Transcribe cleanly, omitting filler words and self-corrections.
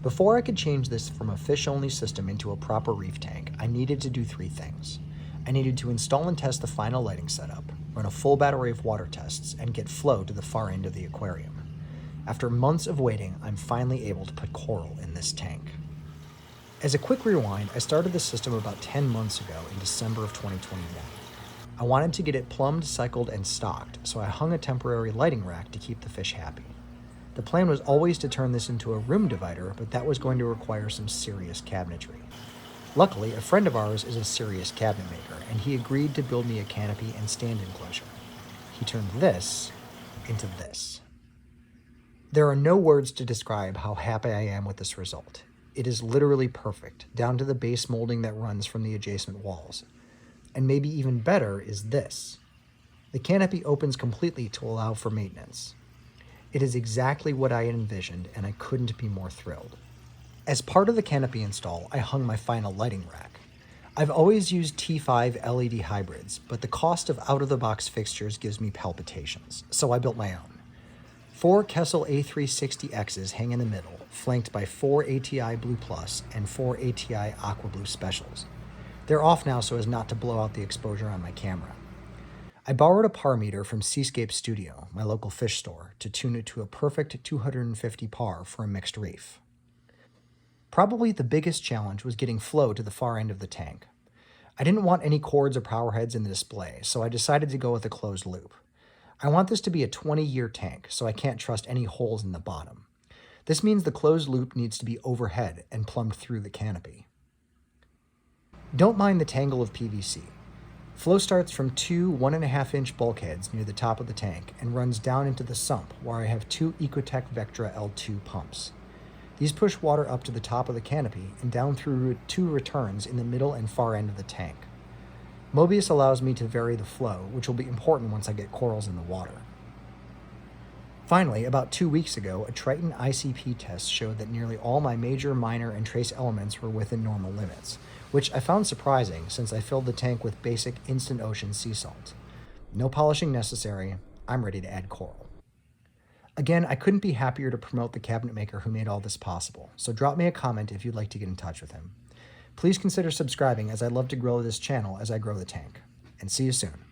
Before I could change this from a fish-only system into a proper reef tank, I needed to do three things. I needed to install and test the final lighting setup, run a full battery of water tests, and get flow to the far end of the aquarium. After months of waiting, I'm finally able to put coral in this tank. As a quick rewind, I started the system about 10 months ago in December of 2021. I wanted to get it plumbed, cycled, and stocked, so I hung a temporary lighting rack to keep the fish happy. The plan was always to turn this into a room divider, but that was going to require some serious cabinetry. Luckily, a friend of ours is a serious cabinet maker, and he agreed to build me a canopy and stand enclosure. He turned this into this. There are no words to describe how happy I am with this result. It is literally perfect, down to the base molding that runs from the adjacent walls. And maybe even better is this. The canopy opens completely to allow for maintenance. It is exactly what I had envisioned, and I couldn't be more thrilled. As part of the canopy install, I hung my final lighting rack. I've always used T5 LED hybrids, but the cost of out-of-the-box fixtures gives me palpitations, so I built my own. 4 Kessel A360Xs hang in the middle, flanked by 4 ATI Blue Plus and 4 ATI Aqua Blue Specials. They're off now so as not to blow out the exposure on my camera. I borrowed a par meter from Seascape Studio, my local fish store, to tune it to a perfect 250 par for a mixed reef. Probably the biggest challenge was getting flow to the far end of the tank. I didn't want any cords or power heads in the display, so I decided to go with a closed loop. I want this to be a 20-year tank, so I can't trust any holes in the bottom. This means the closed loop needs to be overhead and plumbed through the canopy. Don't mind the tangle of PVC. Flow starts from two 1.5-inch bulkheads near the top of the tank and runs down into the sump where I have 2 Ecotech Vectra L2 pumps. These push water up to the top of the canopy and down through 2 returns in the middle and far end of the tank. Mobius allows me to vary the flow, which will be important once I get corals in the water. Finally, about 2 weeks ago, a Triton ICP test showed that nearly all my major, minor, and trace elements were within normal limits, which I found surprising since I filled the tank with basic instant ocean sea salt. No polishing necessary. I'm ready to add coral. Again, I couldn't be happier to promote the cabinet maker who made all this possible, so drop me a comment if you'd like to get in touch with him. Please consider subscribing, as I'd love to grow this channel as I grow the tank. And see you soon.